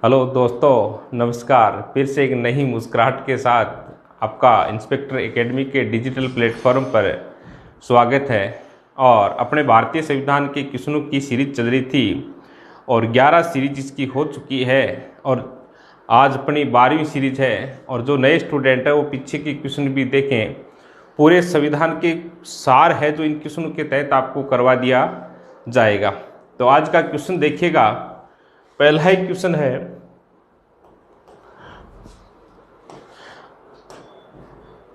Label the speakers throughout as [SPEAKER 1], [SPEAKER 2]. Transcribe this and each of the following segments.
[SPEAKER 1] Hello दोस्तों, नमस्कार। फिर से एक नई मुस्कुराहट के साथ आपका इंस्पेक्टर एकेडमी के डिजिटल प्लेटफॉर्म पर स्वागत है। और अपने भारतीय संविधान के क्वेश्चनों की सीरीज चल रही थी और 11 सीरीज इसकी हो चुकी है और आज अपनी 12वीं सीरीज है। और जो नए स्टूडेंट है वो पीछे के क्वेश्चन भी देखें, पूरे संविधान के सार है जो इन क्वेश्चनों के तहत आपको करवा दिया जाएगा। तो आज का क्वेश्चन देखिएगा। पहला ही क्वेश्चन है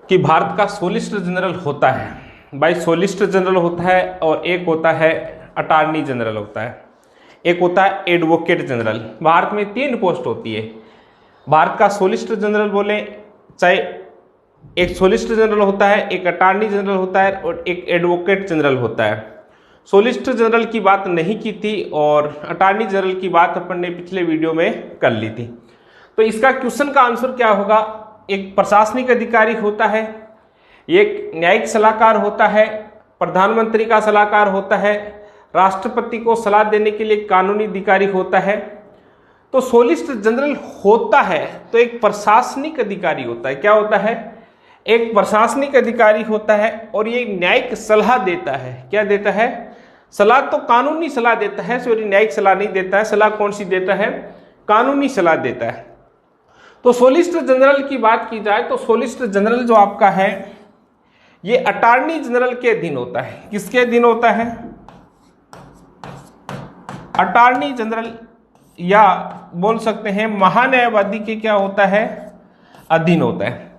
[SPEAKER 1] कि भारत का सोलिसिटर जनरल होता है। भाई, सोलिसिटर जनरल होता है और एक होता है अटॉर्नी जनरल होता है, एक होता है एडवोकेट जनरल। भारत में 3 पोस्ट होती है। भारत का सोलिसिटर जनरल बोले चाहे एक सोलिसिटर जनरल होता है, एक अटॉर्नी जनरल होता है और एक एडवोकेट जनरल होता है। सोलिसिटर जनरल की बात नहीं की थी और अटॉर्नी जनरल की बात अपन ने पिछले वीडियो में कर ली थी। तो इसका क्वेश्चन का आंसर क्या होगा? एक प्रशासनिक अधिकारी होता है, एक न्यायिक सलाहकार होता है, प्रधानमंत्री का सलाहकार होता है, राष्ट्रपति को सलाह देने के लिए कानूनी अधिकारी होता है। तो सोलिसिटर जनरल होता है तो एक प्रशासनिक अधिकारी होता है। क्या होता है? एक प्रशासनिक अधिकारी होता है और ये न्यायिक सलाह देता है। क्या देता है? सलाह तो कानूनी सलाह देता है, सॉरी न्यायिक सलाह नहीं देता है। सलाह कौन सी देता है? कानूनी सलाह देता है। तो सोलिसिटर जनरल की बात की जाए तो सोलिसिटर जनरल जो आपका है ये अटॉर्नी जनरल के अधीन होता है। किसके अधीन होता है? अटॉर्नी जनरल या बोल सकते हैं महान्यायवादी के क्या होता है? अधीन होता है।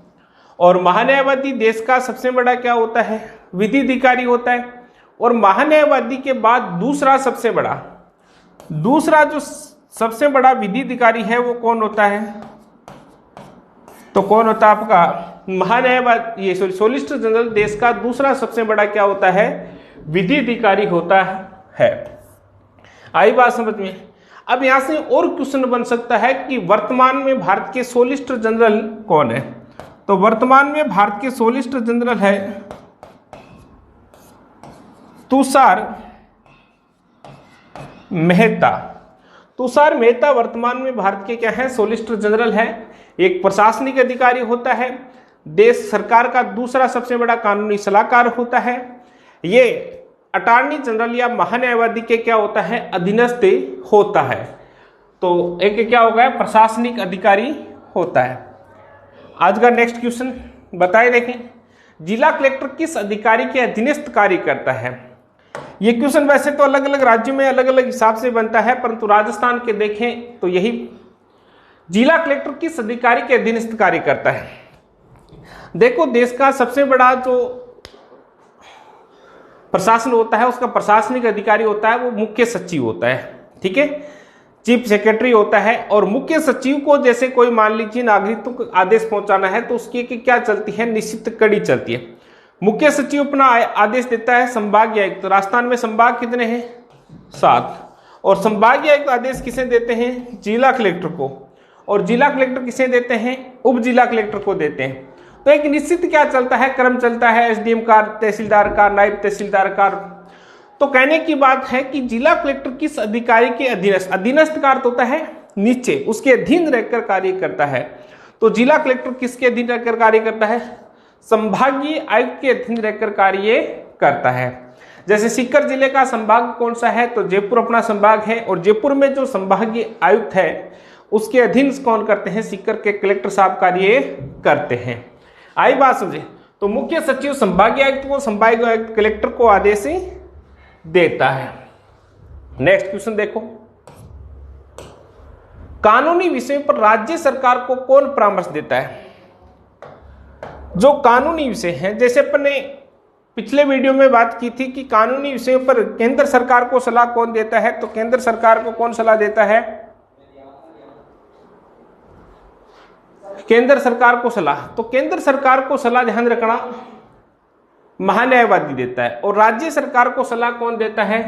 [SPEAKER 1] और महान्यायवादी देश का सबसे बड़ा क्या होता है? विधि अधिकारी होता है। और महान्यायवादी के बाद दूसरा जो सबसे बड़ा विधि अधिकारी है वो कौन होता है? तो कौन होता है आपका महान्यायवादी? ये सोलिसिटर जनरल देश का दूसरा सबसे बड़ा क्या होता है? विधि अधिकारी होता है। आई बात समझ में? अब यहां से और क्वेश्चन बन सकता है कि वर्तमान में भारत के सोलिसिटर जनरल कौन है? तो वर्तमान में भारत के सोलिसिटर जनरल है तुषार मेहता। तुषार मेहता वर्तमान में भारत के क्या है? सोलिसिटर जनरल है। एक प्रशासनिक अधिकारी होता है, देश सरकार का दूसरा सबसे बड़ा कानूनी सलाहकार होता है। ये अटॉर्नी जनरल या महान्यायवादी के क्या होता है? अधीनस्थ होता है। तो एक क्या होगा? प्रशासनिक अधिकारी होता है। आज का नेक्स्ट क्वेश्चन बताए देखें, जिला कलेक्टर किस अधिकारी के अधीनस्थ कार्य करता है? ये क्वेश्चन वैसे तो अलग अलग राज्यों में अलग अलग हिसाब से बनता है, परंतु राजस्थान के देखें तो यही जिला कलेक्टर किस अधिकारी के अधीनस्थ कार्य करता है। देखो, देश का सबसे बड़ा जो प्रशासन होता है उसका प्रशासनिक अधिकारी होता है वो मुख्य सचिव होता है। ठीक है, चीफ सेक्रेटरी होता है। और मुख्य सचिव को जैसे कोई मान लीजिए नागरिकों को आदेश पहुंचाना है तो उसकी क्या चलती है? निश्चित कड़ी चलती है। मुख्य सचिव अपना आदेश देता है संभागीय आयुक्त। तो राजस्थान में संभाग कितने हैं? 7। और संभागीय आयुक्त आदेश किसे देते हैं? जिला कलेक्टर को। और जिला कलेक्टर किसे देते हैं? उप जिला कलेक्टर को देते हैं। तो एक निश्चित क्या चलता है? क्रम चलता है, एसडीएम का, तहसीलदार का, नायब तहसीलदार का। तो कहने की बात है कि जिला कलेक्टर किस अधिकारी के अधीनस्थ? अधीनस्थ का अर्थ होता है नीचे, उसके अधीन रहकर कार्य करता है। तो जिला कलेक्टर किसके अधीन रहकर कार्य करता है? संभागीय आयुक्त के अधीन रहकर कार्य करता है। जैसे सीकर जिले का संभाग कौन सा है? तो जयपुर अपना संभाग है। और जयपुर में जो संभागीय आयुक्त है उसके अधीन कौन करते हैं? सीकर के कलेक्टर साहब कार्य करते हैं। आई बात समझे? तो मुख्य सचिव संभागीय आयुक्त को, संभागीय आयुक्त कलेक्टर को आदेश देता है। नेक्स्ट क्वेश्चन देखो, कानूनी विषय पर राज्य सरकार को कौन परामर्श देता है? जो कानूनी विषय हैं, जैसे अपन ने पिछले वीडियो में बात की थी कि कानूनी विषयों पर केंद्र सरकार को सलाह कौन देता है? तो केंद्र सरकार को कौन सलाह देता है? केंद्र सरकार को सलाह। तो केंद्र सरकार को सलाह ध्यान रखना महान्यायवादी देता है। और राज्य सरकार को सलाह कौन देता है?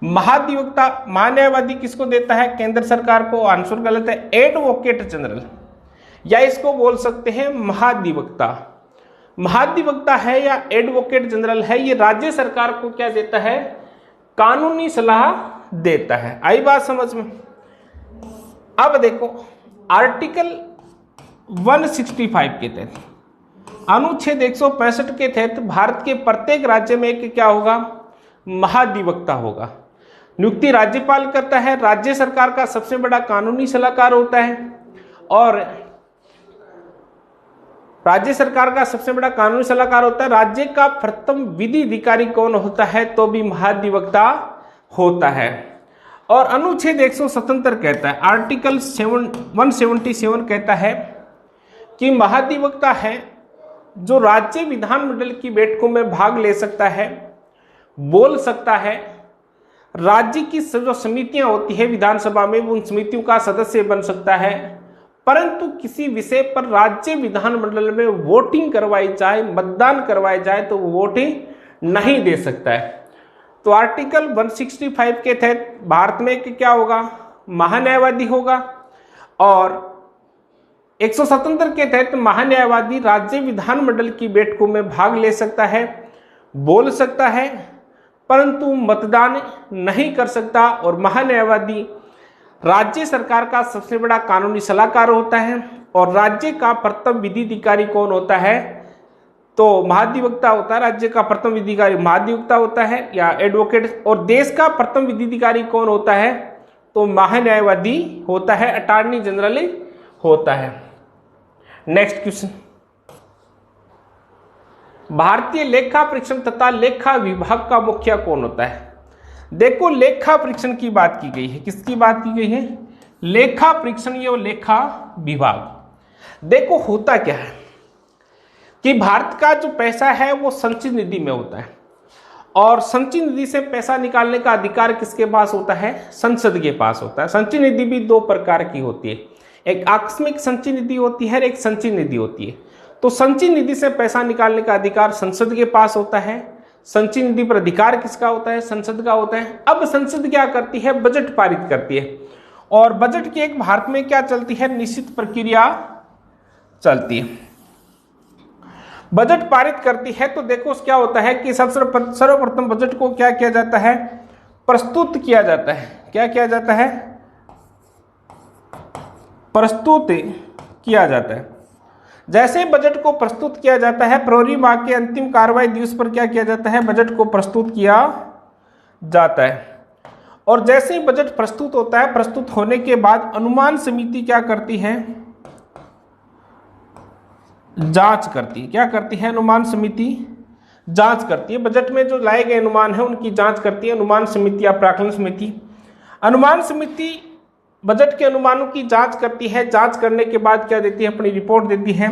[SPEAKER 1] महाधिवक्ता। महान्यायवादी किसको देता है? केंद्र सरकार को। आंसर गलत है, एडवोकेट जनरल, या इसको बोल सकते हैं महाधिवक्ता। महाधिवक्ता है या एडवोकेट जनरल है, ये राज्य सरकार को क्या देता है? कानूनी सलाह देता है। आई बात समझ में? अब देखो आर्टिकल 165 के तहत, अनुच्छेद 165 के तहत भारत के प्रत्येक राज्य में एक क्या होगा, महाधिवक्ता होगा। नियुक्ति राज्यपाल करता है, राज्य सरकार का सबसे बड़ा कानूनी सलाहकार होता है, और राज्य सरकार का सबसे बड़ा कानूनी सलाहकार होता है। राज्य का प्रथम विधि अधिकारी कौन होता है, तो भी महाधिवक्ता होता है। और अनुच्छेद 177 कहता है, आर्टिकल 177 कहता है कि महाधिवक्ता है जो राज्य विधानमंडल की बैठकों में भाग ले सकता है, बोल सकता है, राज्य की जो समितियां होती है विधानसभा में उन समितियों का सदस्य बन सकता है, परंतु किसी विषय पर राज्य विधानमंडल में वोटिंग करवाई जाए, मतदान करवाया जाए तो वो वोटिंग नहीं दे सकता है। तो आर्टिकल 165 के तहत भारत में क्या होगा, महान्यायवादी होगा, और 177 के तहत महान्यायवादी राज्य विधानमंडल की बैठकों में भाग ले सकता है, बोल सकता है, परंतु मतदान नहीं कर सकता। और महान्यायवादी राज्य सरकार का सबसे बड़ा कानूनी सलाहकार होता है, और राज्य का प्रथम विधि अधिकारी कौन होता है, तो महाधिवक्ता होता है। राज्य का प्रथम विधि अधिकारी महाधिवक्ता होता है या एडवोकेट। और देश का प्रथम विधि अधिकारी कौन होता है, तो महान्यायवादी होता है, अटॉर्नी जनरल होता है। नेक्स्ट क्वेश्चन, भारतीय लेखा परीक्षण तथा लेखा विभाग का मुखिया कौन होता है। देखो लेखा परीक्षण की बात की गई है, किसकी बात की गई है, लेखा परीक्षण या लेखा विभाग। देखो होता क्या है कि भारत का जो पैसा है वो संचित निधि में होता है, और संचित निधि से पैसा निकालने का अधिकार किसके पास होता है, संसद के पास होता है। संचित निधि भी दो प्रकार की होती है, एक आकस्मिक संचित निधि होती है, एक संचित निधि होती है। तो संचित निधि से पैसा निकालने का अधिकार संसद के पास होता है, संचित निधि पर अधिकार किसका होता है, संसद का होता है। अब संसद क्या करती है, बजट पारित करती है, और बजट की एक भारत में क्या चलती है, निश्चित प्रक्रिया चलती है। बजट पारित करती है तो देखो क्या होता है कि सर्वप्रथम बजट को क्या किया जाता है, प्रस्तुत किया जाता है। क्या किया जाता है, प्रस्तुत किया जाता है। जैसे ही बजट को प्रस्तुत किया जाता है, फरवरी माह के अंतिम कार्रवाई दिवस पर क्या किया जाता है, बजट को प्रस्तुत किया जाता है। और जैसे ही बजट प्रस्तुत होता है, प्रस्तुत होने के बाद अनुमान समिति क्या करती है, जांच करती है। क्या करती है, अनुमान समिति जांच करती है। बजट में जो लाए गए अनुमान है उनकी जांच करती है अनुमान समिति या प्राक्कलन समिति। अनुमान समिति बजट के अनुमानों की जांच करती है। जांच करने के बाद क्या देती है, अपनी रिपोर्ट देती है,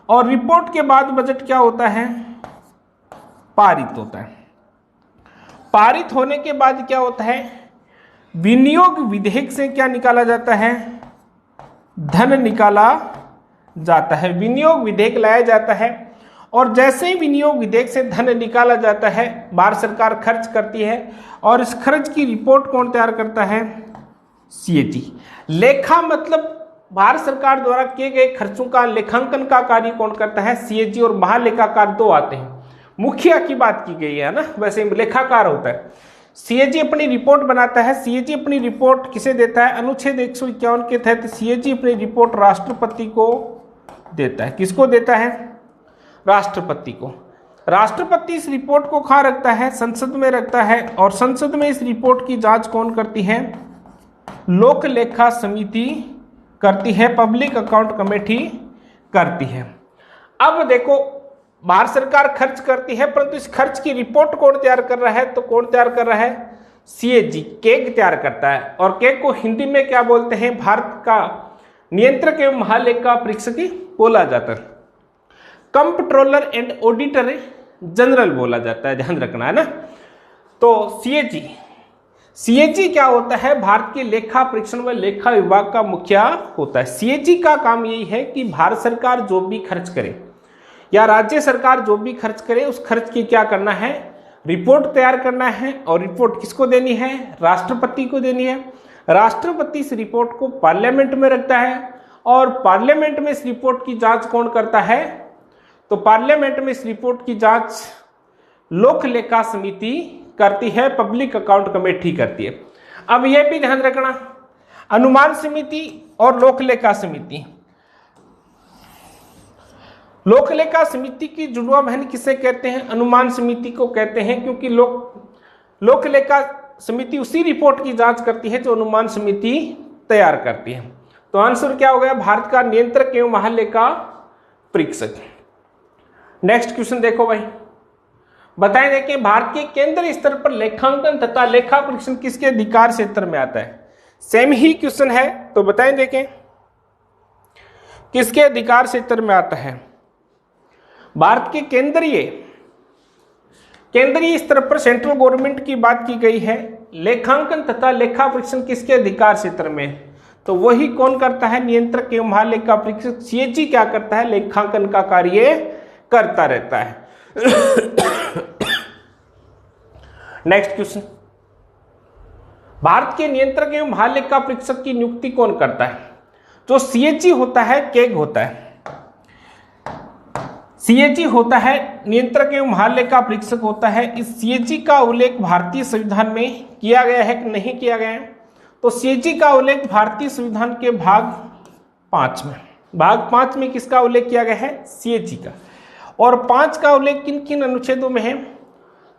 [SPEAKER 1] और रिपोर्ट के बाद बजट क्या होता है, पारित होता है। पारित होने के बाद क्या होता है, विनियोग विधेयक से क्या निकाला जाता है, धन निकाला जाता है। विनियोग विधेयक लाया जाता है, और जैसे ही विनियोग विधेयक से धन निकाला जाता है, भारत सरकार खर्च करती है, और इस खर्च की रिपोर्ट कौन तैयार करता है, सीएजी। लेखा मतलब भारत सरकार द्वारा किए गए खर्चों का लेखांकन का कार्य कौन करता है, सीएजी। और महालेखाकार दो आते हैं, मुखिया की बात की गई है ना, वैसे लेखाकार होता है। सीएजी अपनी रिपोर्ट बनाता है। सीएजी अपनी रिपोर्ट किसे देता है, अनुच्छेद 151 के तहत सीएजी अपनी रिपोर्ट राष्ट्रपति को देता है। किसको देता है, राष्ट्रपति को। राष्ट्रपति इस रिपोर्ट को कहाँ रखता है, संसद में रखता है, और संसद में इस रिपोर्ट की जांच कौन करती है, लोक लेखा समिति करती है, पब्लिक अकाउंट कमेटी करती है। अब देखो भारत सरकार खर्च करती है, परंतु इस खर्च की रिपोर्ट कौन तैयार कर रहा है, तो कौन तैयार कर रहा है, सीएजी, केग तैयार करता है। और केग को हिंदी में क्या बोलते हैं, भारत का नियंत्रक एवं महालेखा परीक्षक बोला जाता है। कंप्ट्रोलर एंड ऑडिटर जनरल बोला जाता है, ध्यान रखना है ना। तो सीएजी क्या होता है, भारत के लेखा परीक्षण व लेखा विभाग का मुखिया होता है। सीएजी का काम यही है कि भारत सरकार जो भी खर्च करे या राज्य सरकार जो भी खर्च करे, उस खर्च की क्या करना है, रिपोर्ट तैयार करना है। और रिपोर्ट किसको देनी है, राष्ट्रपति को देनी है। राष्ट्रपति इस रिपोर्ट को पार्लियामेंट में रखता है, और पार्लियामेंट में इस रिपोर्ट की जांच कौन करता है, तो पार्लियामेंट में इस रिपोर्ट की जांच लोक लेखा समिति करती है, पब्लिक अकाउंट कमेटी करती है। अब यह भी ध्यान रखना, अनुमान समिति और लोक लेखा समिति। लोक लेखा समिति की जुड़वा बहन किसे कहते हैं? अनुमान समिति को कहते हैं, क्योंकि लोक लेखा समिति उसी रिपोर्ट की जांच करती है जो अनुमान समिति तैयार करती है। तो आंसर क्या हो गया? भारत का नियंत्रक एवं महालेखा परीक्षक। नेक्स्ट क्वेश्चन देखो भाई, बताएं देखें भारत के केंद्रीय स्तर पर लेखांकन तथा लेखा परीक्षण किसके अधिकार क्षेत्र में आता है? सेम ही क्वेश्चन है, तो बताएं देखें किसके अधिकार क्षेत्र में आता है? भारत के केंद्रीय स्तर पर सेंट्रल गवर्नमेंट की बात की गई है, लेखांकन तथा लेखा परीक्षण किसके अधिकार क्षेत्र में? तो वही कौन करता है? नियंत्रक एवं महालेखा परीक्षक सीएजी क्या करता है? लेखांकन का कार्य करता रहता है। नेक्स्ट क्वेश्चन, भारत के नियंत्रक एवं महालेखा परीक्षक की नियुक्ति कौन करता है? जो सीएजी होता है, केग होता है। सीएजी होता है नियंत्रक एवं महालेखा परीक्षक होता है। इस सीएजी का उल्लेख भारतीय संविधान में किया गया है कि नहीं किया गया है? तो सीएजी का उल्लेख भारतीय संविधान के भाग 5 में किसका उल्लेख किया गया है? सीएजी का। और 5 का उल्लेख किन किन अनुच्छेदों में है?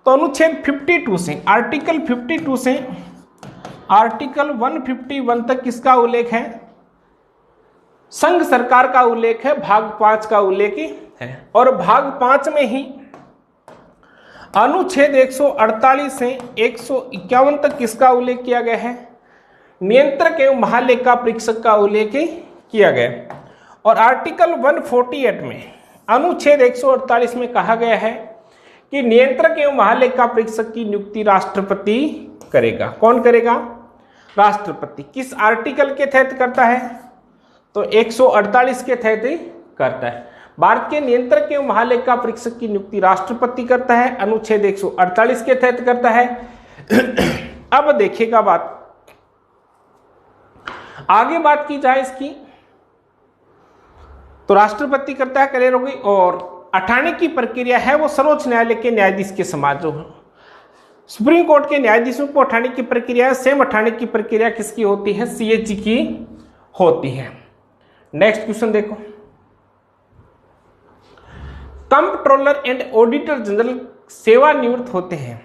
[SPEAKER 1] तो अनुच्छेद 52 से आर्टिकल 52 से आर्टिकल 151 तक किसका उल्लेख है? संघ सरकार का उल्लेख है, भाग 5 का उल्लेख है। और भाग 5 में ही अनुच्छेद 148 से 151 तक किसका उल्लेख किया गया है? नियंत्रक एवं महालेखा परीक्षक का उल्लेख किया गया। और आर्टिकल 148 में अनुच्छेद 148 में कहा गया है कि नियंत्रक एवं महालेखा परीक्षक की नियुक्ति राष्ट्रपति करेगा। कौन करेगा? राष्ट्रपति। किस आर्टिकल के तहत करता है? तो 148 के तहत करता है। भारत के नियंत्रक एवं महालेखा परीक्षक की नियुक्ति राष्ट्रपति करता है, अनुच्छेद 148 के तहत करता है। अब देखिएगा बात, आगे बात की जाए इसकी, तो राष्ट्रपति करता है, क्लियर हो गई। और अठाने की प्रक्रिया है वो सर्वोच्च न्यायालय के न्यायाधीश के समान, जो सुप्रीम कोर्ट के न्यायाधीशों को अठाने की प्रक्रिया, सेम अठाने की प्रक्रिया किसकी होती है? सीएजी की होती है। नेक्स्ट क्वेश्चन देखो, कंप्ट्रोलर एंड ऑडिटर जनरल सेवानिवृत्त होते हैं।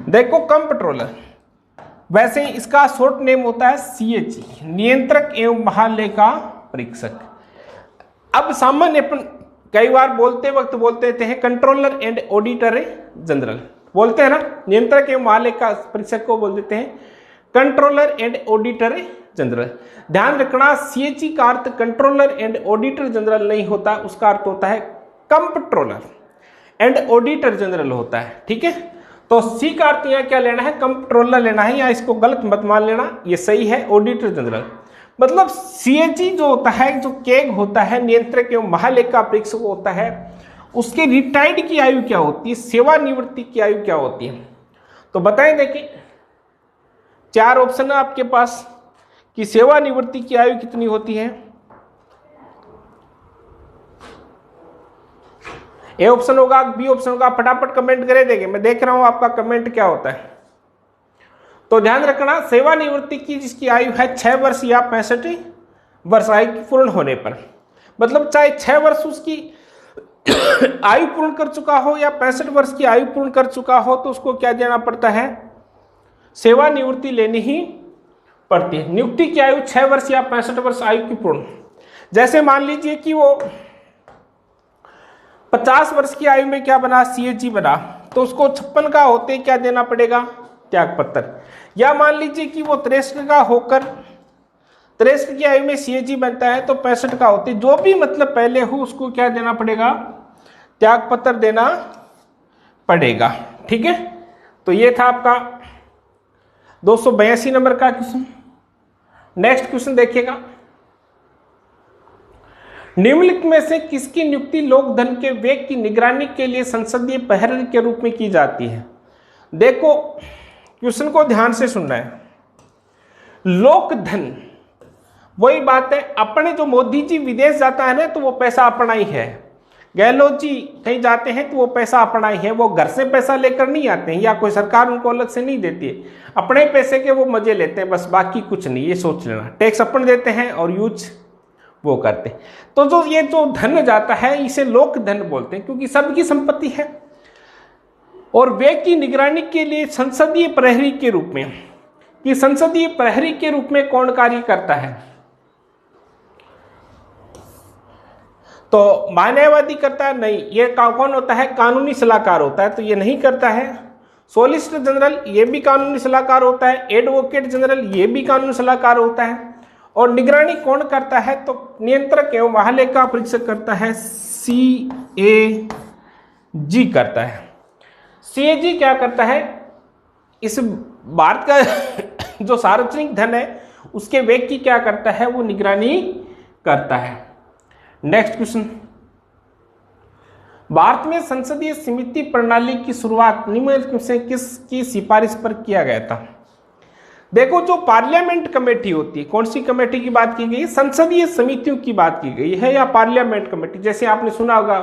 [SPEAKER 1] देखो कंप्ट्रोलर, वैसे इसका शॉर्ट नेम होता है सीएजी, नियंत्रक एवं महालेखा परीक्षक। अब सामान्य अपन कई बार बोलते वक्त बोलते थे कंट्रोलर एंड ऑडिटर जनरल, बोलते हैं ना, नियंत्रक एवं महालेखा परीक्षक को बोल देते हैं कंट्रोलर एंड ऑडिटर जनरल। ध्यान रखना, सीएजी का अर्थ कंट्रोलर एंड ऑडिटर जनरल नहीं होता, उसका अर्थ होता है कंप्ट्रोलर एंड ऑडिटर जनरल होता है। ठीक है, तो सी का अर्थ यहाँ क्या लेना है? कंप्ट्रोलर लेना है, या इसको गलत मत मान लेना, ये सही है ऑडिटर जनरल। मतलब सीएजी जो होता है, जो केग होता है, नियंत्रक एवं महालेखा परीक्षक होता है, उसके रिटायर्ड की आयु क्या होती है? सेवानिवृत्ति की आयु क्या होती है? तो बताएं, देखिए 4 ऑप्शन है आपके पास कि सेवानिवृत्ति की आयु कितनी होती है। ए ऑप्शन होगा, बी ऑप्शन होगा, फटाफट कमेंट करे देंगे, मैं देख रहा हूं आपका कमेंट क्या होता है। तो ध्यान रखना, सेवानिवृत्ति की जिसकी आयु है 6 वर्ष या 65 वर्ष आयु पूर्ण होने पर, मतलब चाहे 6 वर्ष उसकी आयु पूर्ण कर चुका हो या 65 वर्ष की आयु पूर्ण कर चुका हो, तो उसको क्या देना पड़ता है? सेवानिवृत्ति लेनी ही पड़ती है। नियुक्ति की आयु 6 वर्ष या 65 वर्ष आयु की पूर्ण। जैसे मान लीजिए कि वो 50 वर्ष की आयु में क्या बना? सीएजी बना, तो उसको 56 का होते क्या देना पड़ेगा? त्याग पत्र। या मान लीजिए कि वो 63 का होकर 63 की आयु में सीएजी बनता है, तो 65 का होते, जो भी मतलब पहले हो उसको क्या देना पड़ेगा? त्याग पत्र देना पड़ेगा। ठीक है, तो ये था आपका 282 नंबर का क्वेश्चन। नेक्स्ट क्वेश्चन देखिएगा, निम्नलिखित में से किसकी नियुक्ति लोक धन के व्यय की निगरानी के लिए संसदीय प्रहरी के रूप में की जाती है? देखो क्वेश्चन को ध्यान से सुनना है। लोक धन वही बात है, अपने जो मोदी जी विदेश जाता है ना, तो वो पैसा अपना ही है, गहलोत जी कहीं जाते हैं तो वो पैसा अपना ही है, वो घर से पैसा लेकर नहीं आते हैं या कोई सरकार उनको अलग से नहीं देती है, अपने पैसे के वो मजे लेते हैं बस, बाकी कुछ नहीं। ये सोच लेना, टैक्स अपन देते हैं और यूज वो करते हैं। तो जो ये जो धन जाता है इसे लोक धन बोलते हैं, क्योंकि सबकी संपत्ति है। और वे की निगरानी के लिए संसदीय प्रहरी के रूप में, कि संसदीय प्रहरी के रूप में कौन कार्य करता है, तो मान्यवादी करता है? नहीं। ये कौन होता है? कानूनी सलाहकार होता है, तो ये नहीं करता है। सॉलिसिटर जनरल ये भी कानूनी सलाहकार होता है, एडवोकेट जनरल ये भी कानूनी सलाहकार होता है। और निगरानी कौन करता है? तो नियंत्रक एवं महालेखा परीक्षक करता है, CAG करता है। CAG क्या करता है? इस भारत का जो सार्वजनिक धन है उसके वेग की क्या करता है? वो निगरानी करता है। नेक्स्ट क्वेश्चन, भारत में संसदीय समिति प्रणाली की शुरुआत निम्नलिखित में से किसकी सिफारिश पर किया गया था? देखो, जो पार्लियामेंट कमेटी होती है, कौन सी कमेटी की बात की गई? संसदीय समितियों की बात की गई है, या पार्लियामेंट कमेटी। जैसे आपने सुना होगा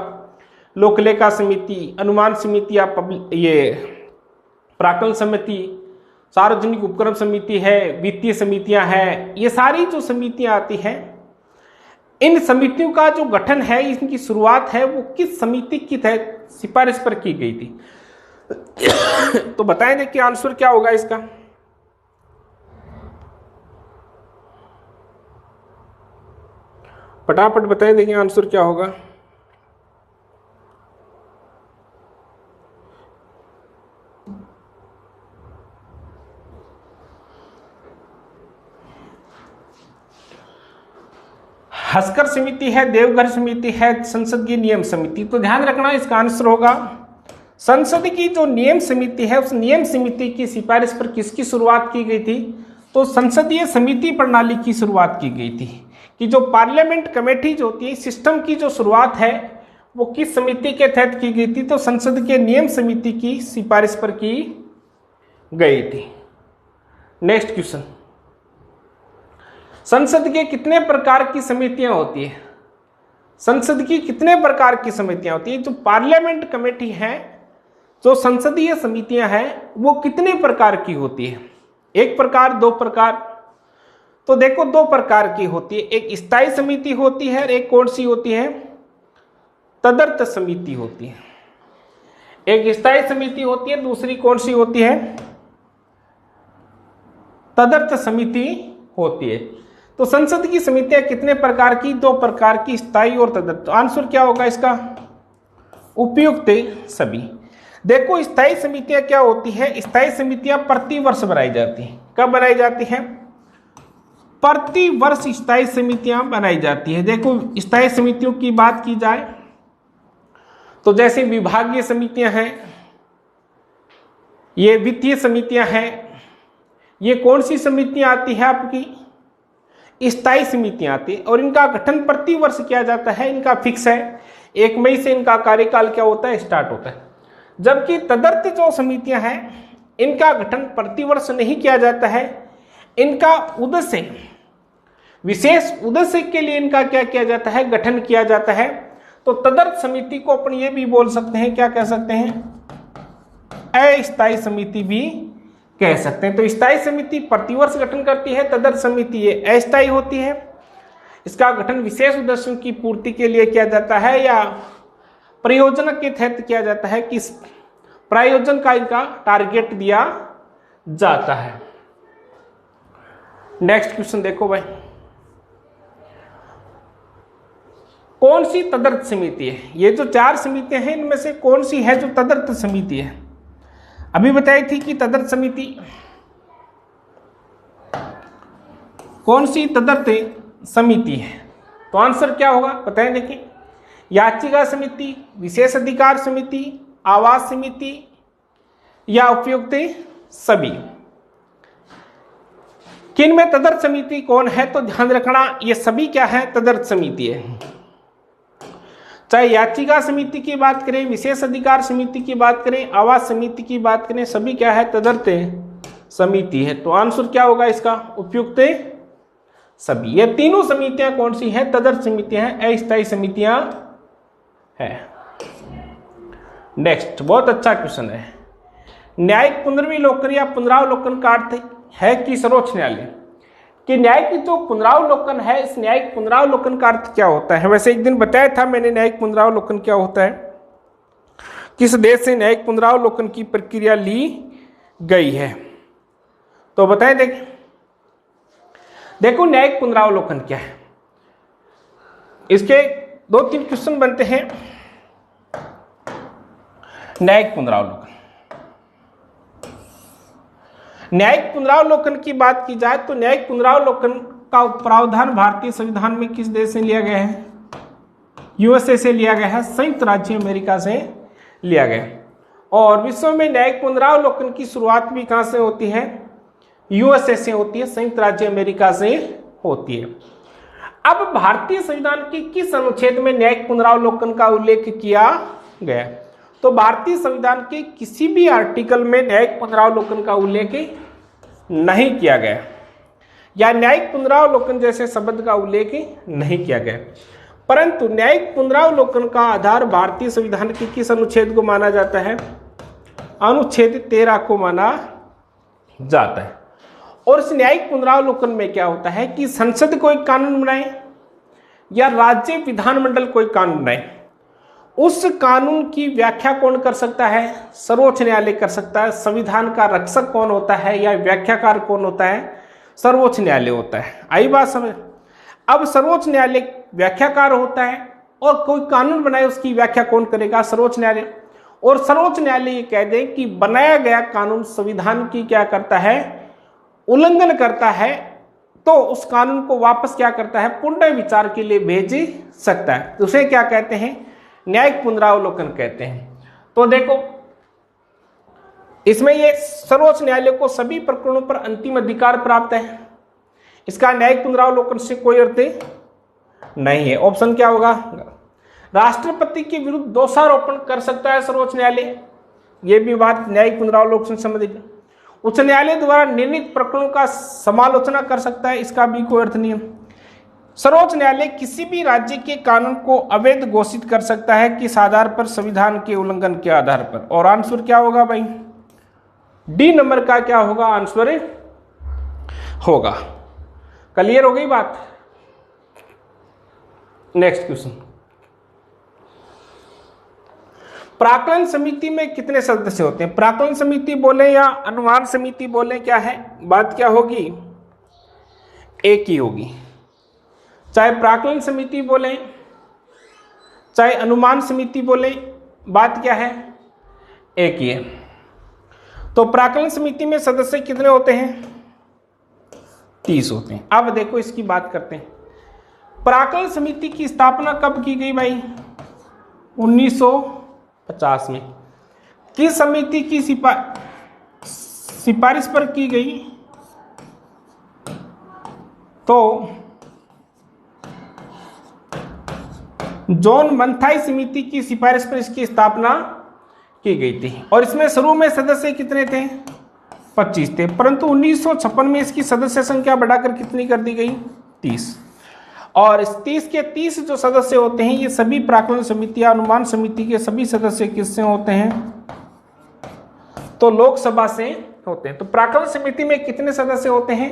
[SPEAKER 1] लोक लेखा समिति, अनुमान समिति, या ये प्राक्कलन समिति, सार्वजनिक उपक्रम समिति है, वित्तीय समितियां हैं, ये सारी जो समितियां आती हैं, इन समितियों का जो गठन है, इनकी शुरुआत है वो किस समिति की तहत सिफारिश पर की गई थी? तो बताएं देखिए आंसर क्या होगा इसका। फटाफट बताएं देखिए आंसर क्या होगा। हस्कर समिति है, देवघर समिति है, संसदीय नियम समिति। तो ध्यान रखना इसका आंसर होगा संसद की जो नियम समिति है, उस नियम समिति की सिफारिश पर किसकी शुरुआत की गई थी? तो संसदीय समिति प्रणाली की शुरुआत की गई थी। कि जो पार्लियामेंट कमेटी जो होती है, सिस्टम की जो शुरुआत है वो किस समिति के तहत की गई थी? तो संसद के नियम समिति की सिफारिश पर की गई थी। नेक्स्ट क्वेश्चन, संसद के कितने प्रकार की समितियां होती है? संसद की कितने प्रकार की समितियां होती है? जो पार्लियामेंट कमेटी है, जो संसदीय समितियां हैं, वो कितने प्रकार की होती है? एक प्रकार, दो प्रकार? तो देखो, दो प्रकार की होती है। एक स्थायी समिति होती है और एक कौन सी होती है? तदर्थ समिति होती है। एक स्थायी समिति होती है, दूसरी कौन सी होती है? तदर्थ समिति होती है। तो संसद की समितियां कितने प्रकार की? दो प्रकार की, स्थायी और तदर्थ। तो आंसर क्या होगा इसका? उपयुक्त सभी। देखो, स्थायी समितियां क्या होती है? स्थायी समितियां प्रति वर्ष बनाई जाती हैं। कब बनाई जाती हैं? प्रति वर्ष स्थायी समितियां बनाई जाती है। देखो, स्थायी समितियों की बात की जाए तो जैसे विभागीय समितियां हैं, ये वित्तीय समितियां हैं, ये कौन सी समितियां आती है? आपकी स्थायी समितियां आती है, और इनका गठन प्रति वर्ष किया जाता है। इनका फिक्स है, 1 मई से इनका कार्यकाल क्या होता है? स्टार्ट होता है। जबकि तदर्थ जो समितियां हैं, इनका गठन प्रतिवर्ष नहीं किया जाता है। इनका उद्देश्य, विशेष उद्देश्य के लिए इनका क्या किया जाता है? गठन किया जाता है। तो तदर्थ समिति को अपन ये भी बोल सकते हैं, क्या कह सकते हैं? अस्थायी समिति भी कह सकते हैं। तो स्थायी समिति प्रतिवर्ष गठन करती है, तदर्थ समिति ये अस्थायी होती है। इसका गठन विशेष उद्देश्यों की पूर्ति के लिए किया जाता है या प्रयोजन के तहत किया जाता है, किस प्रयोजन का इनका टारगेट दिया जाता है। नेक्स्ट क्वेश्चन देखो भाई, कौन सी तदर्थ समिति है? ये जो 4 समितियां हैं, इनमें से कौन सी है जो तदर्थ समिति है? अभी बताई थी कि तदर्थ समिति कौन सी तदर्थ समिति है। तो आंसर क्या होगा बताएं देखिए। याचिका समिति, विशेष अधिकार समिति, आवास समिति या उपयुक्त सभी। किन में तदर्थ समिति कौन है? तो ध्यान रखना, ये सभी क्या है? तदर्थ समिति है। चाहे याचिका समिति की बात करें, विशेष अधिकार समिति की बात करें, आवास समिति की बात करें, सभी क्या है? तदर्थ समिति है। तो आंसर क्या होगा इसका? उपयुक्त सभी। ये तीनों समितियां कौन सी हैं? तदर्थ समितियां हैं, अस्थायी समितियां है। नेक्स्ट, बहुत अच्छा क्वेश्चन है। न्यायिक पुनर्विलोकन या पुनरावलोकन का अर्थ है कि सर्वोच्च न्यायालय कि न्यायिक जो पुनरावलोकन है, इस न्यायिक पुनरावलोकन का अर्थ क्या होता है? वैसे एक दिन बताया था मैंने न्यायिक पुनरावलोकन क्या होता है, किस देश से न्यायिक पुनरावलोकन की प्रक्रिया ली गई है, तो बताएं। देखो न्यायिक पुनरावलोकन क्या है, इसके 2-3 क्वेश्चन बनते हैं। न्यायिक पुनरावलोकन, न्यायिक पुनरावलोकन की बात की जाए तो न्यायिक पुनरावलोकन का प्रावधान भारतीय संविधान में किस देश से लिया गया है? यूएसए से लिया गया है, संयुक्त राज्य अमेरिका से लिया गया। और विश्व में न्यायिक पुनरावलोकन की शुरुआत भी कहां से होती है? यूएसए से होती है, संयुक्त राज्य अमेरिका से होती है। अब भारतीय संविधान के किस अनुच्छेद में न्यायिक पुनरावलोकन का उल्लेख किया गया? तो भारतीय संविधान के किसी भी आर्टिकल में न्यायिक पुनरावलोकन का उल्लेख नहीं किया गया, या न्यायिक पुनरावलोकन जैसे शब्द का उल्लेख नहीं किया गया। परंतु न्यायिक पुनरावलोकन का आधार भारतीय संविधान के किस अनुच्छेद को माना जाता है? अनुच्छेद 13 को माना जाता है। और इस न्यायिक पुनरावलोकन में क्या होता है कि संसद कोई कानून बनाए या राज्य विधानमंडल कोई कानून बनाए, उस कानून की व्याख्या कौन कर सकता है? सर्वोच्च न्यायालय कर सकता है। संविधान का रक्षक कौन होता है या व्याख्याकार कौन होता है? सर्वोच्च न्यायालय होता है। आई बात समझ? अब सर्वोच्च न्यायालय व्याख्याकार होता है और कोई कानून बनाए उसकी व्याख्या कौन करेगा? सर्वोच्च न्यायालय। और सर्वोच्च न्यायालय ये कह दे कि बनाया गया कानून संविधान की क्या करता है? उल्लंघन करता है, तो उस कानून को वापस क्या करता है? पुनः विचार के लिए भेज सकता है। तो उसे क्या कहते हैं? न्यायिक पुनरावलोकन कहते हैं। तो देखो इसमें ये सर्वोच्च न्यायालय को सभी प्रकरणों पर अंतिम अधिकार प्राप्त है। इसका न्यायिक पुनरावलोकन से कोई अर्थ नहीं है। ऑप्शन क्या होगा? राष्ट्रपति के विरुद्ध दोषारोपण कर सकता है सर्वोच्च न्यायालय, यह भी बात न्यायिक पुनरावलोकन से संबंधित। उच्च न्यायालय द्वारा निर्णीत प्रकरणों का समालोचना कर सकता है, इसका भी कोई अर्थ नहीं है। सर्वोच्च न्यायालय किसी भी राज्य के कानून को अवैध घोषित कर सकता है किस आधार पर? संविधान के उल्लंघन के आधार पर। और आंसर क्या होगा भाई? डी नंबर का क्या होगा? आंसर होगा। क्लियर हो गई बात? नेक्स्ट क्वेश्चन, प्राक्कलन समिति में कितने सदस्य होते हैं? प्राक्कलन समिति बोले या अनुमान समिति बोले, क्या है बात? क्या होगी? एक ही होगी। चाहे प्राक्कलन समिति बोले चाहे अनुमान समिति बोले, बात क्या है? एक ही है। तो प्राक्कलन समिति में सदस्य कितने होते हैं? 30 होते हैं। अब देखो इसकी बात करते हैं। प्राक्कलन समिति की स्थापना कब की गई भाई? 1950 में। किस समिति की सिफारिश पर की गई? तो जॉन मन्थाई समिति की सिफारिश पर इसकी स्थापना की गई थी। और इसमें शुरू में सदस्य कितने थे? 25 थे। परंतु 1956 में इसकी सदस्य संख्या बढ़ाकर कितनी कर दी गई? 30। और इस 30 के 30 जो सदस्य होते हैं ये सभी प्राक्कलन समिति या अनुमान समिति के सभी सदस्य किससे होते हैं? तो लोकसभा से होते हैं। तो प्राक्कलन समिति में कितने सदस्य होते हैं?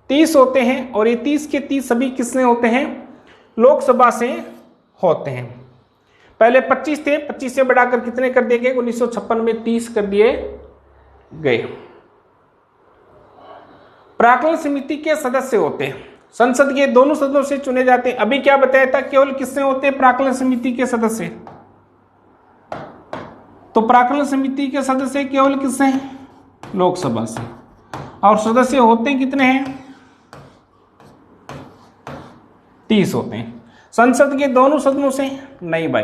[SPEAKER 1] 30 होते हैं। और ये 30 के 30 सभी किससे होते हैं? लोकसभा से होते हैं। पहले 25 थे, 25 से बढ़ाकर कितने कर दिए गए? 1956 में 30 कर दिए गए। प्राक्कलन समिति के सदस्य होते हैं संसद के दोनों सदनों से चुने जाते हैं। अभी क्या बताया था? केवल किससे होते हैं प्राक्कलन समिति के सदस्य? तो प्राक्कलन समिति के सदस्य केवल किससे हैं? लोकसभा से। और सदस्य होते कितने हैं? 30 होते हैं। संसद के दोनों सदनों से नहीं भाई,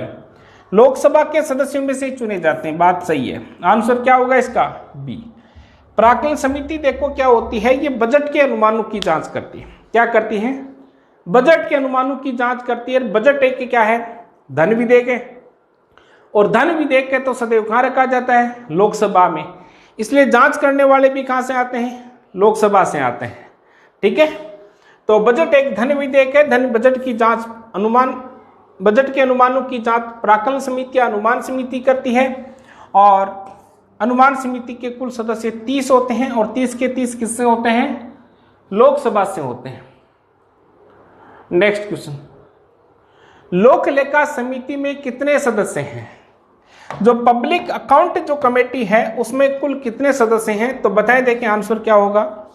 [SPEAKER 1] लोकसभा के सदस्यों में से चुने जाते हैं। बात सही है। आंसर क्या होगा इसका? बी। प्राक्कलन समिति देखो क्या होती है, ये बजट के अनुमानों की जांच करती है। क्या करती है? बजट के अनुमानों की जांच करती है। बजट एक क्या है? धन विधेयक है। और धन विधेयक है तो सदैव कहां रखा जाता है? लोकसभा में। इसलिए जांच करने वाले भी कहां से आते हैं? लोकसभा से आते हैं। ठीक है। तो बजट एक धन विधेयक है। धन बजट की जांच अनुमान
[SPEAKER 2] बजट के अनुमानों की जांच प्राक्कलन समिति या अनुमान समिति करती है और अनुमान समिति के कुल सदस्य 30 होते हैं और 30 के 30 किससे होते हैं? लोकसभा से होते हैं। नेक्स्ट क्वेश्चन, लोक लेखा समिति में कितने सदस्य हैं? जो पब्लिक अकाउंट जो कमेटी है उसमें कुल कितने सदस्य हैं? तो बताएं, देखिए आंसर क्या होगा।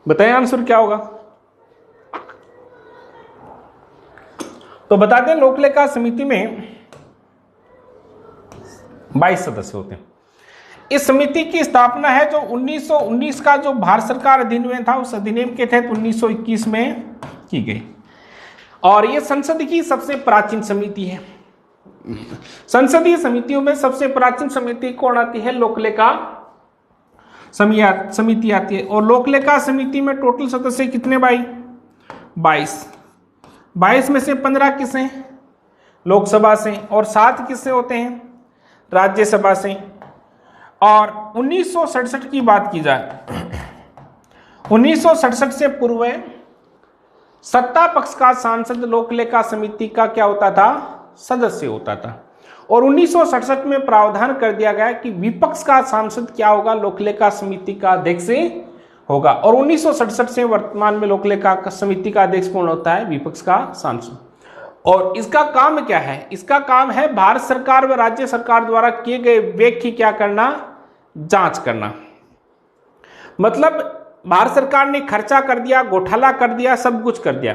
[SPEAKER 2] बताएं आंसर क्या होगा। तो बता दें, लोक लेखा समिति में 22 सदस्य होते हैं। इस समिति की स्थापना है जो 1919 का जो भारत सरकार अधिनियम था उस अधिनियम के तहत 1921 में की गई और ये संसद की सबसे प्राचीन समिति है। संसदीय समितियों में सबसे प्राचीन समिति कौन आती है? लोक लेखा समिति आती है। और लोक लेखा समिति में टोटल सदस्य कितने भाई? 22 में से 15 किससे? लोकसभा से और 7 किससे होते हैं? राज्यसभा से। और 1967 की बात की जाए, 1967 से पूर्व सत्ता पक्ष का सांसद लोक लेखा समिति का क्या होता था? सदस्य होता था। और 1967 में प्रावधान कर दिया गया कि विपक्ष का सांसद क्या होगा? लोक लेखा समिति का अध्यक्ष होगा। और 1967 से वर्तमान में लोक लेखा समिति का अध्यक्ष कौन होता है? विपक्ष का सांसद। और इसका काम क्या है? इसका काम है भारत सरकार व राज्य सरकार द्वारा किए गए व्यय की क्या करना? जांच करना। मतलब भारत सरकार ने खर्चा कर दिया, घोटाला कर दिया, सब कुछ कर दिया।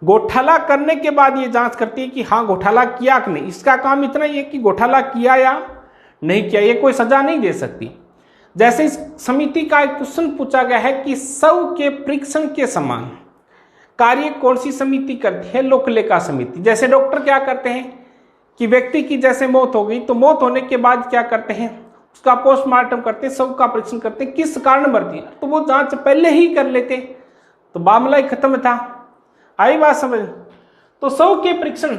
[SPEAKER 2] घोटाला करने के बाद ये जांच करती है कि हाँ घोटाला किया कि नहीं। इसका काम इतना ही है कि घोटाला किया या नहीं किया, ये कोई सजा नहीं दे सकती। जैसे इस समिति का एक क्वेश्चन पूछा गया है कि शव के परीक्षण के समान कार्य कौन सी समिति करती है? लोक लेखा समिति। जैसे डॉक्टर क्या करते हैं कि व्यक्ति की जैसे मौत हो गई तो मौत होने के बाद क्या करते हैं? उसका पोस्टमार्टम करते हैं, शव का परीक्षण करते हैं, किस कारण मरती है, तो वो जांच पहले ही कर लेते तो मामला ही खत्म था। आई बात समझ? तो शव के परीक्षण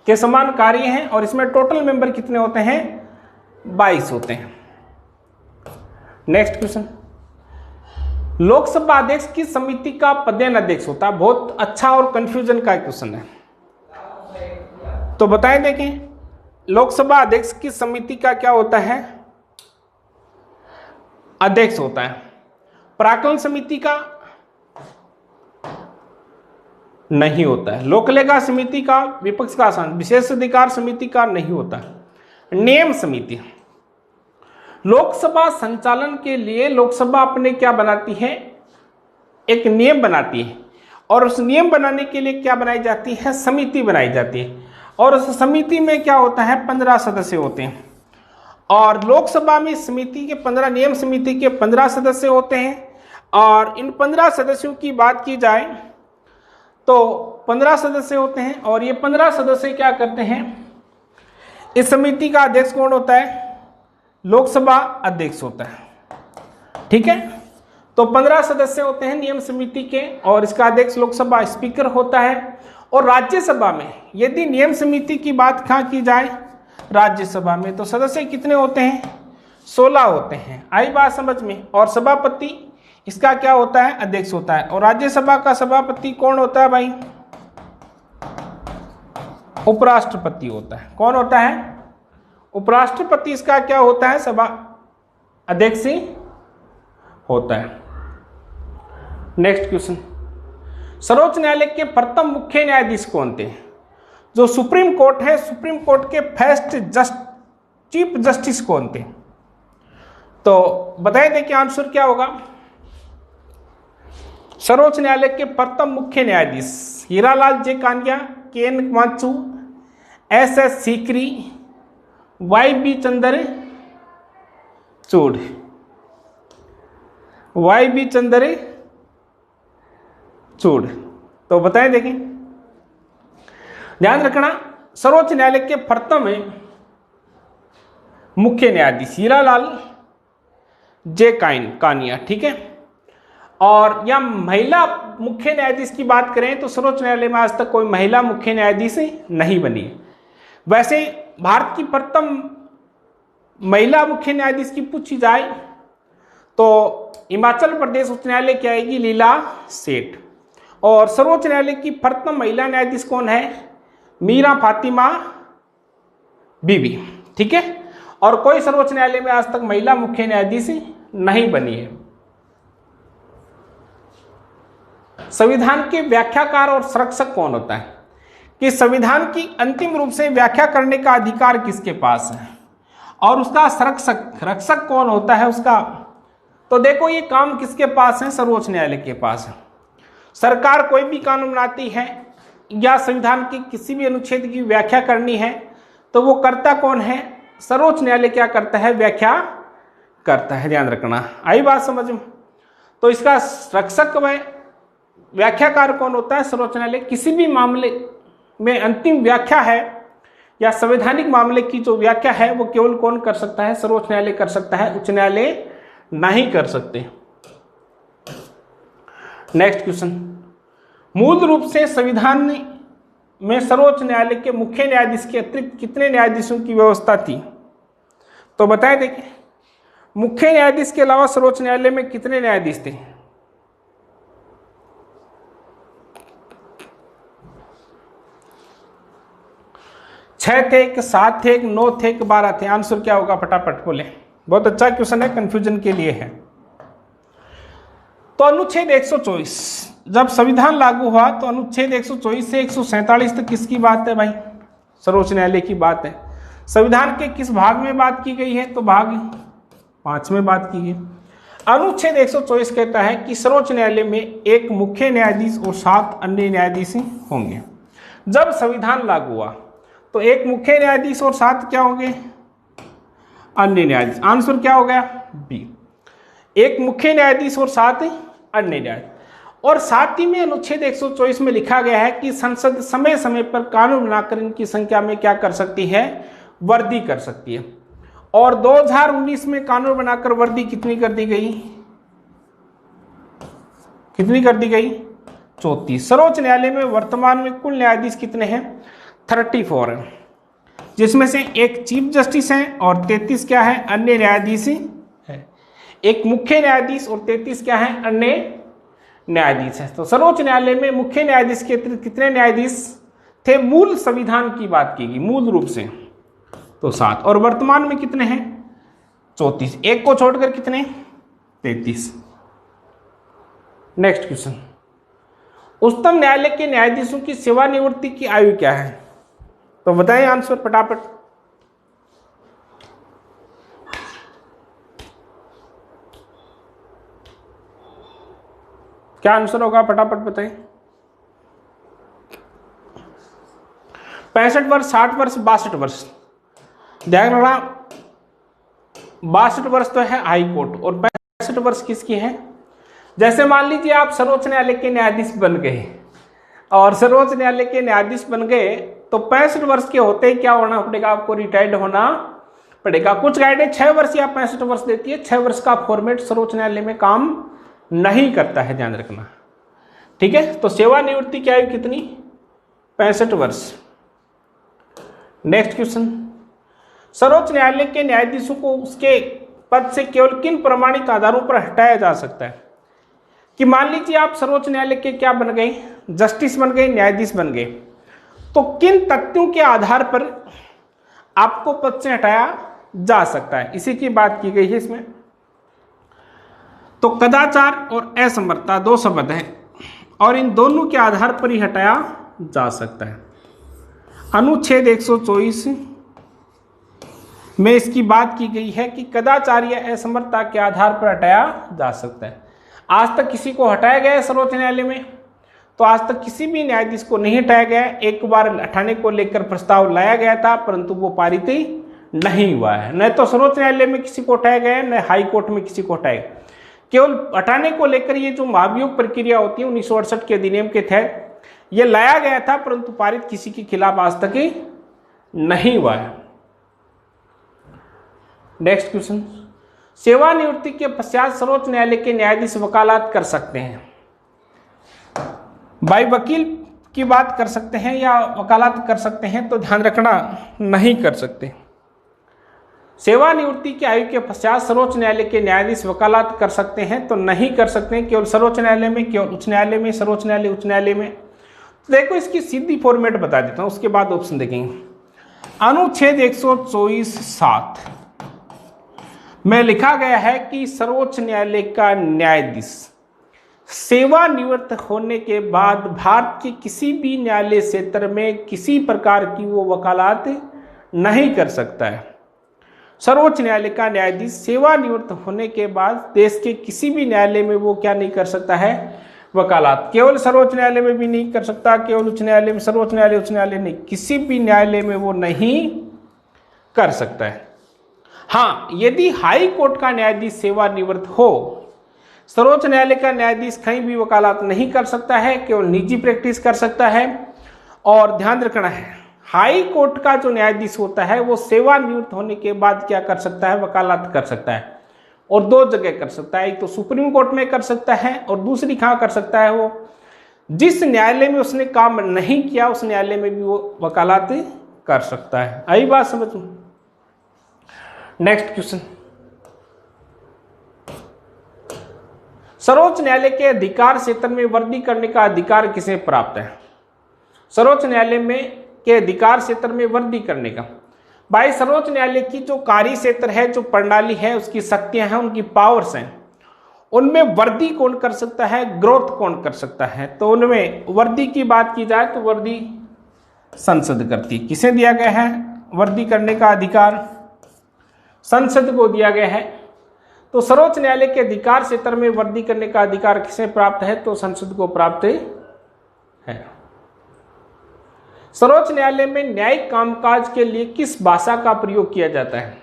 [SPEAKER 2] के समान कार्य हैं और इसमें टोटल मेंबर कितने होते हैं? 22 होते हैं। नेक्स्ट क्वेश्चन, लोकसभा अध्यक्ष की समिति का पदेन अध्यक्ष होता है। बहुत अच्छा और कंफ्यूजन का क्वेश्चन है, तो बताएं देखें, लोकसभा अध्यक्ष की समिति का क्या होता है? अध्यक्ष होता है। प्राक्कलन समिति का नहीं होता है। लोक लेखा समिति का विपक्ष का सांसद, विशेष अधिकार समिति का नहीं होता है। नियम समिति, लोकसभा संचालन के लिए लोकसभा अपने क्या बनाती है? एक नियम बनाती है और उस नियम बनाने के लिए क्या बनाई जाती है? समिति बनाई जाती है और उस समिति में क्या होता है? 15 सदस्य होते हैं। और लोकसभा में समिति के 15 नियम समिति के 15 सदस्य होते हैं। और इन 15 सदस्यों की बात की जाए तो 15 सदस्य होते हैं और ये 15 सदस्य क्या करते हैं? इस समिति का अध्यक्ष कौन होता है? लोकसभा अध्यक्ष होता है। ठीक है, तो 15 सदस्य होते हैं नियम समिति के और इसका अध्यक्ष लोकसभा स्पीकर होता है। और राज्यसभा में यदि नियम समिति की बात कहाँ की जाए? राज्यसभा में, तो सदस्य कितने होते हैं? 16 होते हैं। आई बात समझ में? और सभापति इसका क्या होता है? अध्यक्ष होता है। और राज्यसभा का सभापति कौन होता है भाई? उपराष्ट्रपति होता है। कौन होता है? उपराष्ट्रपति इसका क्या होता है? सभा अध्यक्ष ही होता है। नेक्स्ट क्वेश्चन, सर्वोच्च न्यायालय के प्रथम मुख्य न्यायाधीश कौन थे? जो सुप्रीम कोर्ट है, सुप्रीम कोर्ट के फर्स्ट चीफ जस्टिस कौन थे? तो बताइए देखिए आंसर क्या होगा। सर्वोच्च न्यायालय के प्रथम मुख्य न्यायाधीश हीरालाल जे कानिया, के.एन. वांचू, एस.एस. सीकरी, वाई.बी. चंद्रचूड़। वाई.बी. चंद्रचूड़। तो बताएं देखें, ध्यान रखना, सर्वोच्च न्यायालय के प्रथम मुख्य न्यायाधीश हीरालाल जे कानिया। ठीक है, और यह महिला मुख्य न्यायाधीश की बात करें तो सर्वोच्च न्यायालय में आज तक कोई महिला मुख्य न्यायाधीश नहीं बनी है। वैसे भारत की प्रथम महिला मुख्य न्यायाधीश की पूछी जाए तो हिमाचल प्रदेश उच्च न्यायालय की आएगी लीला सेठ। और सर्वोच्च न्यायालय की प्रथम महिला न्यायाधीश कौन है? मीरा फातिमा बीबी। ठीक है, और कोई सर्वोच्च न्यायालय में आज तक महिला मुख्य न्यायाधीश नहीं बनी है। संविधान के व्याख्याकार और संरक्षक कौन होता है? कि संविधान की अंतिम रूप से व्याख्या करने का अधिकार किसके पास है और उसका रक्षक कौन होता है उसका? तो देखो ये काम किसके पास है? सर्वोच्च न्यायालय के पास है। सरकार कोई भी कानून बनाती है या संविधान के किसी भी अनुच्छेद की व्याख्या करनी है तो वो करता कौन है? सर्वोच्च न्यायालय क्या करता है? व्याख्या करता है। ध्यान रखना, आई बात समझ में? तो इसका रक्षक व व्याख्याकार कौन होता है? सर्वोच्च न्यायालय। किसी भी मामले में अंतिम व्याख्या है या संवैधानिक मामले की जो व्याख्या है वो केवल कौन कर सकता है? सर्वोच्च न्यायालय कर सकता है, उच्च न्यायालय नहीं कर सकते। नेक्स्ट क्वेश्चन, मूल रूप से संविधान में सर्वोच्च न्यायालय के मुख्य न्यायाधीश के अतिरिक्त कितने न्यायाधीशों की व्यवस्था थी? तो बताए देखिए, मुख्य न्यायाधीश के अलावा सर्वोच्च न्यायालय में कितने न्यायाधीश थे? 6 थे, 7 थे, 9 थे, 12 थे? आंसर क्या होगा? फटाफट बोले। बहुत अच्छा क्वेश्चन है, कंफ्यूजन के लिए है। तो अनुच्छेद 124 जब संविधान लागू हुआ तो अनुच्छेद 124 से 147 तक किसकी बात है भाई? सर्वोच्च न्यायालय की बात है। संविधान के किस भाग में बात की गई है? तो भाग 5 में बात की गई। अनुच्छेद 124 कहता है कि सर्वोच्च न्यायालय में एक मुख्य न्यायाधीश और 7 अन्य न्यायाधीश होंगे। जब संविधान लागू हुआ तो एक मुख्य न्यायाधीश और 7 क्या होंगे? अन्य न्यायाधीश। आंसर क्या हो गया? बी। एक मुख्य न्यायाधीश और 7 अन्य न्यायाधीश। और साथ ही में अनुच्छेद 124 में लिखा गया है कि संसद समय समय पर कानून बनाकर इनकी संख्या में क्या कर सकती है? वृद्धि कर सकती है। और 2019 में कानून बनाकर वृद्धि कितनी कर दी गई? कितनी कर दी गई? 34। सर्वोच्च न्यायालय में वर्तमान में कुल न्यायाधीश कितने हैं? 34 है, जिसमें से एक चीफ जस्टिस है और 33 क्या है? अन्य न्यायाधीश है। एक मुख्य न्यायाधीश और 33 क्या है? अन्य न्यायाधीश है। तो सर्वोच्च न्यायालय में मुख्य न्यायाधीश के अतिरिक्त कितने न्यायाधीश थे? मूल संविधान की बात की गई मूल रूप से तो 7, और वर्तमान में कितने हैं? 34। एक को छोड़कर कितने? 33। नेक्स्ट क्वेश्चन, उच्चतम न्यायालय के न्यायाधीशों की सेवानिवृत्ति की आयु क्या है? तो बताएं आंसर फटाफट। क्या आंसर होगा? फटाफट बताएं। 65 वर्ष, 60 वर्ष, 62 वर्ष? ध्यान रखना, 62 वर्ष तो है हाई कोर्ट और 65 वर्ष किसकी है? जैसे मान लीजिए आप सर्वोच्च न्यायालय के न्यायाधीश बन गए और सर्वोच्च न्यायालय के न्यायाधीश बन गए तो 65 वर्ष के होते ही क्या होना पड़ेगा? आपको रिटायर्ड होना पड़ेगा। कुछ गाइडें 6 वर्ष या 65 वर्ष देती है। 6 वर्ष का फॉर्मेट सर्वोच्च न्यायालय में काम नहीं करता है, ध्यान रखना। ठीक है, तो सेवानिवृत्ति की आयु कितनी? 65 वर्ष। नेक्स्ट क्वेश्चन, सर्वोच्च न्यायालय के न्यायाधीशों को उसके पद से केवल किन प्रमाणित आधारों पर हटाया जा सकता है? कि मान लीजिए आप सर्वोच्च न्यायालय के क्या बन गए? जस्टिस बन गए, न्यायाधीश बन गए, तो किन तथ्यों के आधार पर आपको पद से हटाया जा सकता है? इसी की बात की गई है इसमें। तो कदाचार और असमर्थता 2 शब्द हैं और इन दोनों के आधार पर ही हटाया जा सकता है। अनुच्छेद 124 में इसकी बात की गई है कि कदाचार या असमर्थता के आधार पर हटाया जा सकता है। आज तक किसी को हटाया गया है सर्वोच्च न्यायालय में? तो आज तक किसी भी न्यायाधीश को नहीं हटाया गया। एक बार हटाने को लेकर प्रस्ताव लाया गया था परंतु वो पारित नहीं हुआ है। न तो सर्वोच्च न्यायालय में किसी को हटाया गया है, न हाई कोर्ट में किसी को हटाया गया। केवल हटाने को लेकर ये जो महाभियोग प्रक्रिया होती है 1968 के अधिनियम के तहत ये लाया गया था परंतु पारित किसी के खिलाफ आज तक नहीं हुआ है। नेक्स्ट क्वेश्चन, सेवानिवृत्ति के पश्चात सर्वोच्च न्यायालय के न्यायाधीश वकालत कर सकते हैं? भाई वकील की बात कर सकते हैं या वकालत कर सकते हैं, तो ध्यान रखना नहीं कर सकते। सेवानिवृत्ति की आयु के पश्चात सर्वोच्च न्यायालय के न्यायाधीश वकालत कर सकते हैं, तो नहीं कर सकते हैं, केवल सर्वोच्च न्यायालय में, केवल उच्च न्यायालय में, सर्वोच्च न्यायालय, उच्च न्यायालय में। तो देखो इसकी सीधी फॉर्मेट बता देता हूं, उसके बाद ऑप्शन देखेंगे। अनुच्छेद 124(7) में लिखा गया है कि सर्वोच्च न्यायालय का न्यायाधीश सेवानिवृत्त होने के बाद भारत के किसी भी न्यायालय क्षेत्र में किसी प्रकार की वो वकालत नहीं कर सकता है। सर्वोच्च न्यायालय का न्यायाधीश सेवानिवृत्त होने के बाद देश के किसी भी न्यायालय में वो क्या नहीं कर सकता है, वकालत। केवल सर्वोच्च न्यायालय में भी नहीं कर सकता, केवल उच्च न्यायालय में, सर्वोच्च न्यायालय, उच्च न्यायालय नहीं, किसी भी न्यायालय में वो नहीं कर सकता है। हाँ, यदि हाई कोर्ट का न्यायाधीश सेवानिवृत्त हो, सर्वोच्च न्यायालय का न्यायाधीश कहीं भी वकालत नहीं कर सकता है, केवल निजी प्रैक्टिस कर सकता है। और ध्यान रखना है, हाई कोर्ट का जो न्यायाधीश होता है वो सेवानिवृत्त होने के बाद क्या कर सकता है, वकालत कर सकता है। और दो जगह कर सकता है, एक तो सुप्रीम कोर्ट में कर सकता है और दूसरी कहाँ कर सकता है, वो जिस न्यायालय में उसने काम नहीं किया उस न्यायालय में भी वो वकालत कर सकता है। आई बात समझ में? नेक्स्ट क्वेश्चन, सर्वोच्च न्यायालय के अधिकार क्षेत्र में वृद्धि करने का अधिकार किसे प्राप्त है? सर्वोच्च न्यायालय में के अधिकार क्षेत्र में वृद्धि करने का, भाई सर्वोच्च न्यायालय की जो कार्य क्षेत्र है, जो प्रणाली है, उसकी शक्तियां हैं, उनकी पावर्स हैं, उनमें वृद्धि कौन कर सकता है, ग्रोथ कौन कर सकता है? तो उनमें वृद्धि की बात की जाए तो वृद्धि संसद करती है। किसे दिया गया है वृद्धि करने का अधिकार? संसद को दिया गया है। तो सर्वोच्च न्यायालय के अधिकार क्षेत्र में वृद्धि करने का अधिकार किसे प्राप्त है? तो संसद को प्राप्त है। सर्वोच्च न्यायालय में न्यायिक कामकाज के लिए किस भाषा का प्रयोग किया जाता है?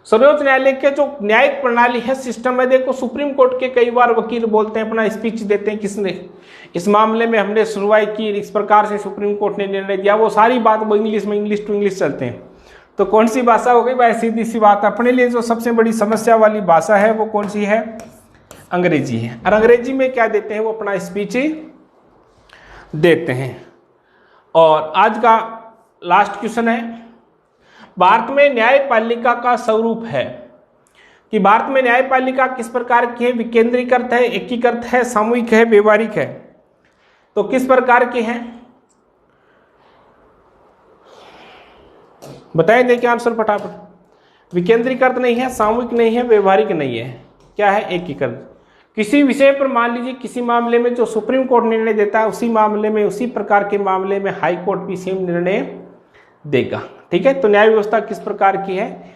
[SPEAKER 2] सर्वोच्च न्यायालय के जो न्यायिक प्रणाली है, सिस्टम है, देखो सुप्रीम कोर्ट के कई बार वकील बोलते हैं, अपना स्पीच देते हैं, किसने इस मामले में हमने सुनवाई की, इस प्रकार से सुप्रीम कोर्ट ने निर्णय दिया, वो सारी बात वो इंग्लिश में, इंग्लिश टू इंग्लिश चलते हैं। तो कौन सी भाषा हो गई भाई? सीधी सी बात, अपने लिए जो सबसे बड़ी समस्या वाली भाषा है वो कौन सी है? अंग्रेजी है। और अंग्रेजी में क्या देते हैं, वो अपना स्पीच देते हैं। और आज का लास्ट क्वेश्चन है, भारत में न्यायपालिका का स्वरूप है कि भारत में न्यायपालिका किस प्रकार की है? विकेंद्रीकृत है, एकीकृत है, सामूहिक है, व्यवहारिक है? तो किस प्रकार की है बताएं, देखिए आंसर फटाफट। विकेंद्रीकृत नहीं है, सामूहिक नहीं है, व्यवहारिक नहीं है, क्या है? एकीकृत। किसी विषय पर मान लीजिए किसी मामले में जो सुप्रीम कोर्ट निर्णय देता है, उसी मामले में, उसी प्रकार के मामले में हाई कोर्ट भी सेम निर्णय देगा। ठीक है, तो न्याय व्यवस्था किस प्रकार की है?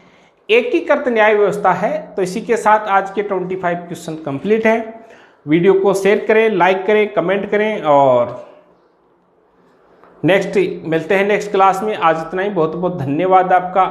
[SPEAKER 2] एकीकृत न्याय व्यवस्था है। तो इसी के साथ आज के 25 क्वेश्चन कंप्लीट है। वीडियो को शेयर करें, लाइक करें, कमेंट करें और नेक्स्ट मिलते हैं नेक्स्ट क्लास में। आज इतना ही, बहुत बहुत धन्यवाद आपका।